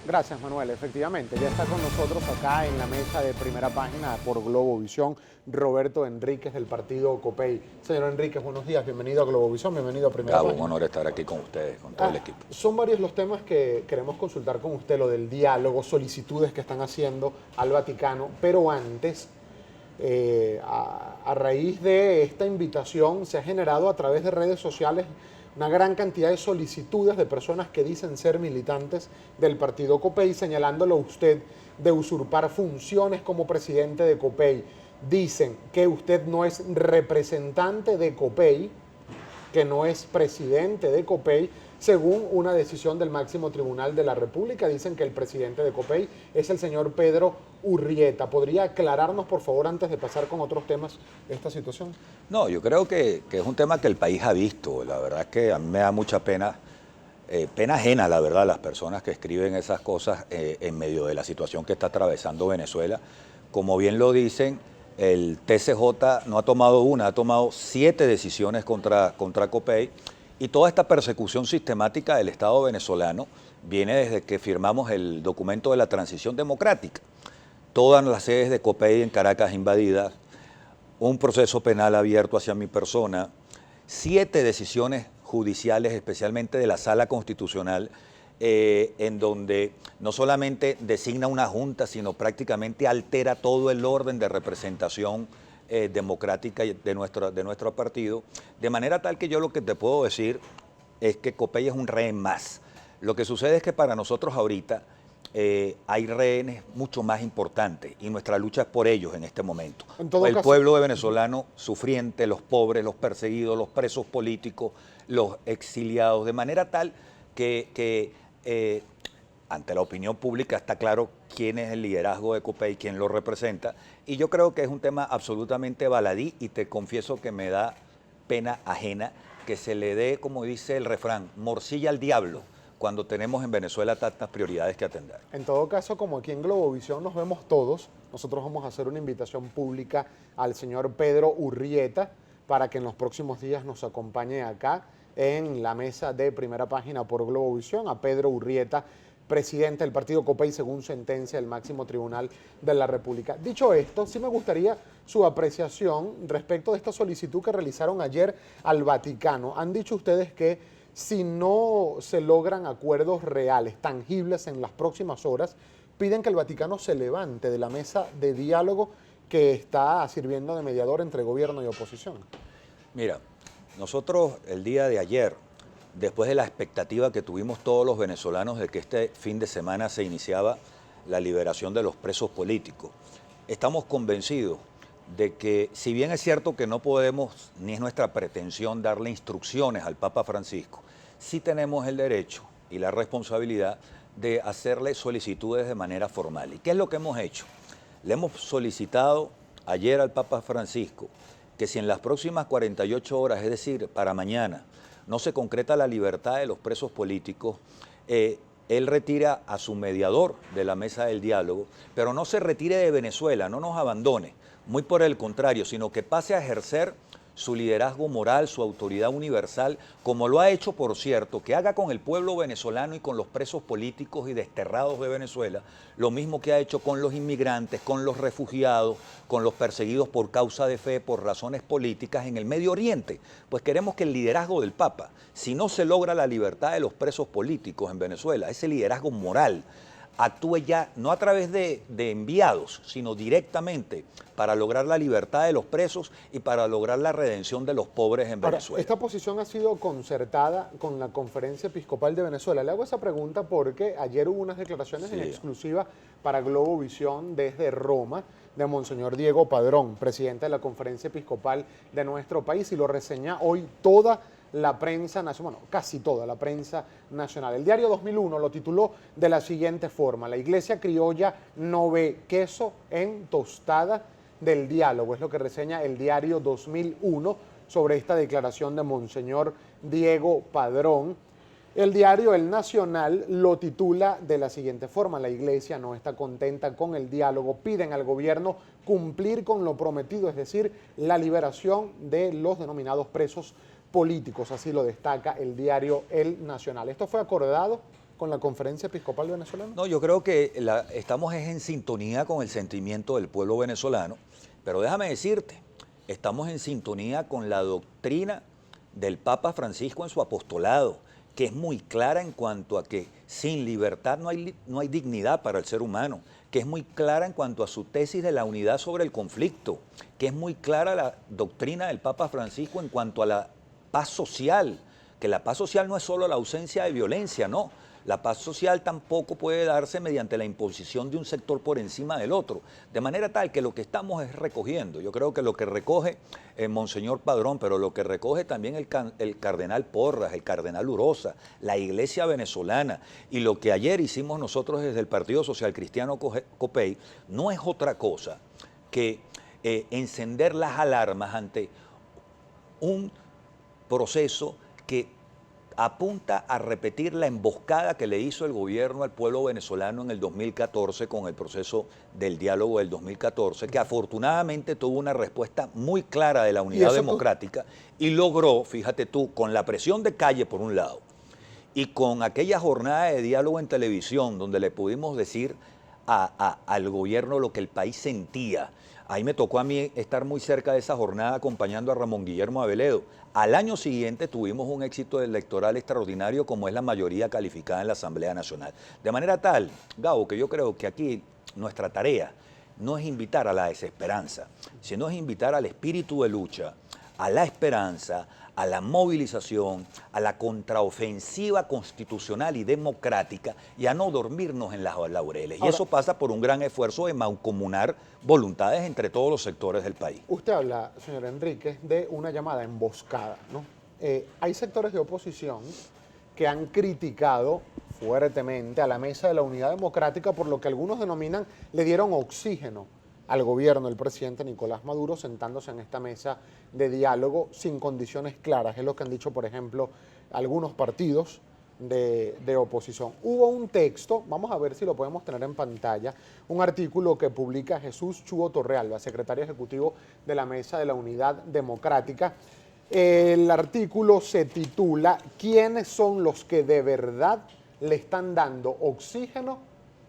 Gracias, Manuel. Efectivamente, ya está con nosotros acá en la mesa de Primera Página por Globovisión Roberto Enríquez del partido COPEI. Señor Enríquez, buenos días, bienvenido a Globovisión, bienvenido a Primera Gabo, un Página. honor estar aquí con ustedes, con todo el equipo. Son varios los temas que queremos consultar con usted, lo del diálogo, solicitudes que están haciendo al Vaticano, pero antes, a raíz de esta invitación, se ha generado a través de redes sociales una gran cantidad de solicitudes de personas que dicen ser militantes del partido COPEI, señalándolo a usted de usurpar funciones como presidente de COPEI. Dicen que usted no es representante de COPEI, que no es presidente de COPEI, según una decisión del máximo tribunal de la República. Dicen que el presidente de COPEI es el señor Pedro Urrieta. ¿Podría aclararnos, por favor, antes de pasar con otros temas, esta situación? No, yo creo que es un tema que el país ha visto. La verdad es que a mí me da mucha pena, pena ajena, la verdad, las personas que escriben esas cosas en medio de la situación que está atravesando Venezuela. Como bien lo dicen, el TCJ no ha tomado una, ha tomado 7 decisiones contra COPEI, y toda esta persecución sistemática del Estado venezolano viene desde que firmamos el documento de la transición democrática. Todas las sedes de COPEI en Caracas invadidas, un proceso penal abierto hacia mi persona, 7 decisiones judiciales, especialmente de la Sala Constitucional, en donde no solamente designa una junta, sino prácticamente altera todo el orden de representación democrática de nuestro partido, de manera tal que yo lo que te puedo decir es que COPEI es un rehén más. Lo que sucede es que para nosotros ahorita hay rehenes mucho más importantes y nuestra lucha es por ellos en este momento. En todo El caso, pueblo venezolano sufriente, los pobres, los perseguidos, los presos políticos, los exiliados, de manera tal que ante la opinión pública está claro quién es el liderazgo de COPEI, quién lo representa, y yo creo que es un tema absolutamente baladí, y te confieso que me da pena ajena que se le dé, como dice el refrán, morcilla al diablo, cuando tenemos en Venezuela tantas prioridades que atender. en todo caso, como aquí en Globovisión nos vemos todos, nosotros vamos a hacer una invitación pública al señor Pedro Urrieta para que en los próximos días nos acompañe acá en la mesa de Primera Página por Globovisión, a Pedro Urrieta, presidente del partido COPEI según sentencia del máximo tribunal de la República. Dicho esto, sí me gustaría su apreciación respecto de esta solicitud que realizaron ayer al Vaticano. Han dicho ustedes que si no se logran acuerdos reales, tangibles en las próximas horas, piden que el Vaticano se levante de la mesa de diálogo que está sirviendo de mediador entre gobierno y oposición. Mira, nosotros el día de ayer, después de la expectativa que tuvimos todos los venezolanos de que este fin de semana se iniciaba la liberación de los presos políticos, estamos convencidos de que, si bien es cierto que no podemos, ni es nuestra pretensión, darle instrucciones al Papa Francisco, sí tenemos el derecho y la responsabilidad de hacerle solicitudes de manera formal. ¿Y qué es lo que hemos hecho? Le hemos solicitado ayer al Papa Francisco que si en las próximas 48 horas, es decir, para mañana, no se concreta la libertad de los presos políticos, él retira a su mediador de la mesa del diálogo, pero no se retire de Venezuela, no nos abandone, muy por el contrario, sino que pase a ejercer su liderazgo moral, su autoridad universal, como lo ha hecho, por cierto, que haga con el pueblo venezolano y con los presos políticos y desterrados de Venezuela, lo mismo que ha hecho con los inmigrantes, con los refugiados, con los perseguidos por causa de fe, por razones políticas en el Medio Oriente. Pues queremos que el liderazgo del Papa, si no se logra la libertad de los presos políticos en Venezuela, ese liderazgo moral, actúe ya no a través de enviados, sino directamente para lograr la libertad de los presos y para lograr la redención de los pobres en Ahora, Venezuela. esta posición ha sido concertada con la Conferencia Episcopal de Venezuela. Le hago esa pregunta porque ayer hubo unas declaraciones en Sí. exclusiva para Globovisión desde Roma de Monseñor Diego Padrón, presidente de la Conferencia Episcopal de nuestro país, y lo reseña hoy toda la prensa nacional, bueno, casi toda la prensa nacional. El diario 2001 lo tituló de la siguiente forma: la iglesia criolla no ve queso en tostada del diálogo. Es lo que reseña el diario 2001 sobre esta declaración de Monseñor Diego Padrón. El diario El Nacional lo titula de la siguiente forma: la iglesia no está contenta con el diálogo, piden al gobierno cumplir con lo prometido, es decir, la liberación de los denominados presos políticos. Así lo destaca el diario El Nacional. Esto fue acordado con la Conferencia Episcopal Venezolana? No, yo creo que estamos en sintonía con el sentimiento del pueblo venezolano, pero déjame decirte, estamos en sintonía con la doctrina del Papa Francisco en su apostolado, que es muy clara en cuanto a que sin libertad no hay dignidad para el ser humano, que es muy clara en cuanto a su tesis de la unidad sobre el conflicto, que es muy clara la doctrina del Papa Francisco en cuanto a la paz social, que la paz social no es solo la ausencia de violencia, no. La paz social tampoco puede darse mediante la imposición de un sector por encima del otro, de manera tal que lo que estamos es recogiendo. Yo creo que lo que recoge Monseñor Padrón, pero lo que recoge también el cardenal Porras, el cardenal Urosa, la iglesia venezolana, y lo que ayer hicimos nosotros desde el Partido Social Cristiano Copey, no es otra cosa que encender las alarmas ante un proceso que apunta a repetir la emboscada que le hizo el gobierno al pueblo venezolano en el 2014 con el proceso del diálogo del 2014, que afortunadamente tuvo una respuesta muy clara de la unidad democrática y logró, fíjate tú, con la presión de calle por un lado y con aquella jornada de diálogo en televisión donde le pudimos decir al gobierno lo que el país sentía. Ahí me tocó a mí estar muy cerca de esa jornada acompañando a Ramón Guillermo Aveledo. Al año siguiente tuvimos un éxito electoral extraordinario como es la mayoría calificada en la Asamblea Nacional. De manera tal, Gabo, que yo creo que aquí nuestra tarea no es invitar a la desesperanza, sino es invitar al espíritu de lucha, a la esperanza, a la movilización, a la contraofensiva constitucional y democrática y a no dormirnos en las laureles. Y eso pasa por un gran esfuerzo de mancomunar voluntades entre todos los sectores del país. Usted habla, señor Enríquez, de una llamada emboscada, ¿no? Hay sectores de oposición que han criticado fuertemente a la mesa de la Unidad Democrática por lo que algunos denominan le dieron oxígeno al gobierno del presidente Nicolás Maduro sentándose en esta mesa de diálogo sin condiciones claras. Es lo que han dicho, por ejemplo, algunos partidos de oposición. Hubo un texto, vamos a ver si lo podemos tener en pantalla, un artículo que publica Jesús Chugo Torrealba, secretario ejecutivo de la Mesa de la Unidad Democrática. El artículo se titula ¿Quiénes son los que de verdad le están dando oxígeno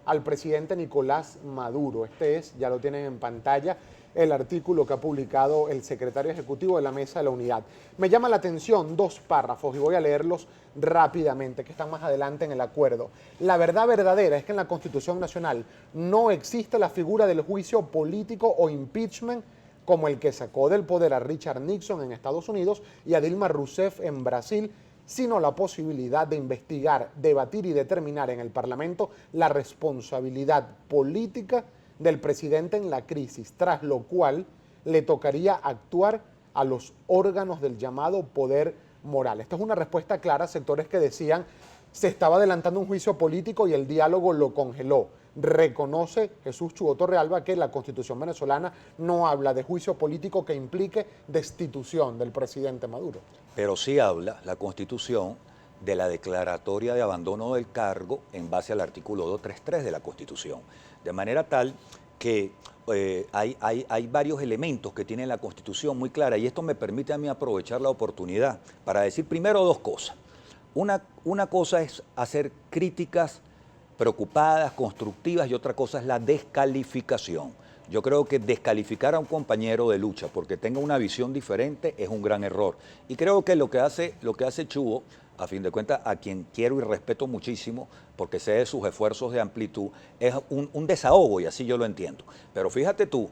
al presidente Nicolás Maduro? Este es, ya lo tienen en pantalla, el artículo que ha publicado el secretario ejecutivo de la Mesa de la Unidad. Me llama la atención dos párrafos y voy a leerlos rápidamente, que están más adelante en el acuerdo. La verdad verdadera es que en la Constitución Nacional no existe la figura del juicio político o impeachment como el que sacó del poder a Richard Nixon en Estados Unidos y a Dilma Rousseff en Brasil, sino la posibilidad de investigar, debatir y determinar en el Parlamento la responsabilidad política del presidente en la crisis, tras lo cual le tocaría actuar a los órganos del llamado poder moral. Esta es una respuesta clara a sectores que decían se estaba adelantando un juicio político y el diálogo lo congeló. Reconoce Jesús Chugo Torrealba que la Constitución venezolana no habla de juicio político que implique destitución del presidente Maduro. Pero sí habla la Constitución de la declaratoria de abandono del cargo en base al artículo 233 de la Constitución. De manera tal que hay varios elementos que tiene la Constitución muy clara y esto me permite a mí aprovechar la oportunidad para decir primero dos cosas. Una cosa es hacer críticas preocupadas, constructivas, y otra cosa es la descalificación. Yo creo que descalificar a un compañero de lucha porque tenga una visión diferente es un gran error. Y creo que lo que hace Chugo, a fin de cuentas, a quien quiero y respeto muchísimo, porque sé de sus esfuerzos de amplitud, es un desahogo, y así yo lo entiendo. Pero fíjate tú,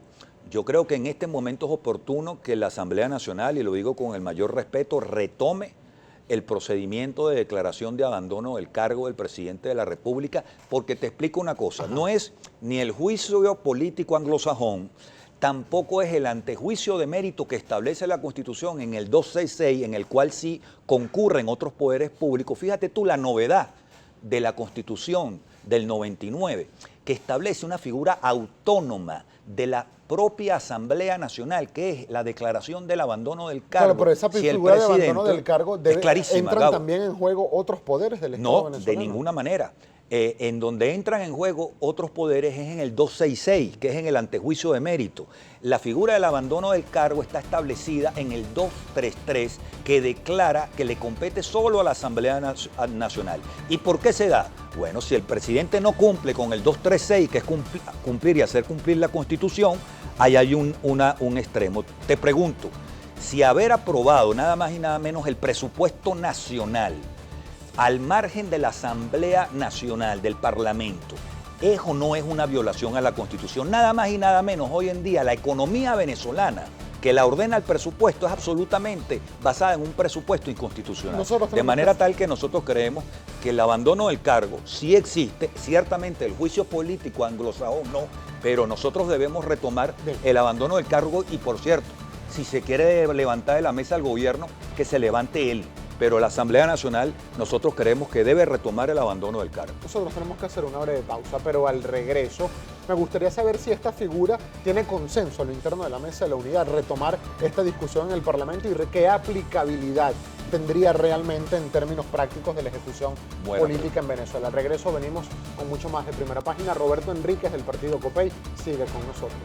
yo creo que en este momento es oportuno que la Asamblea Nacional, y lo digo con el mayor respeto, retome el procedimiento de declaración de abandono del cargo del presidente de la República, porque te explico una cosa, no es ni el juicio político anglosajón, tampoco es el antejuicio de mérito que establece la Constitución en el 266, en el cual sí concurren otros poderes públicos. Fíjate tú la novedad de la Constitución del 99, que establece una figura autónoma de la propia Asamblea Nacional, que es la declaración del abandono del cargo. Claro, pero esa figura de abandono del cargo es clarísima, entran Gabo. También en juego otros poderes del Estado venezolano. No, de ninguna manera. En donde entran en juego otros poderes es en el 266, que es en el antejuicio de mérito. La figura del abandono del cargo está establecida en el 233, que declara que le compete solo a la Asamblea Nacional. ¿Y por qué se da? Bueno, si el presidente no cumple con el 236, que es cumplir y hacer cumplir la Constitución, ahí hay un extremo. Te pregunto, si haber aprobado nada más y nada menos el presupuesto nacional, al margen de la Asamblea Nacional, del Parlamento, ¿es o no es una violación a la Constitución? Nada más y nada menos, hoy en día la economía venezolana que la ordena el presupuesto es absolutamente basada en un presupuesto inconstitucional. De manera tal que nosotros creemos que el abandono del cargo sí existe, ciertamente el juicio político anglosajón no, pero nosotros debemos retomar el abandono del cargo y, por cierto, si se quiere levantar de la mesa al gobierno, que se levante él. Pero la Asamblea Nacional, nosotros creemos que debe retomar el abandono del cargo. Nosotros tenemos que hacer una breve pausa, pero al regreso me gustaría saber si esta figura tiene consenso a lo interno de la Mesa de la Unidad, retomar esta discusión en el Parlamento y qué aplicabilidad tendría realmente en términos prácticos de la ejecución política en Venezuela. Al regreso venimos con mucho más de Primera Página. Roberto Enríquez del partido COPEI sigue con nosotros.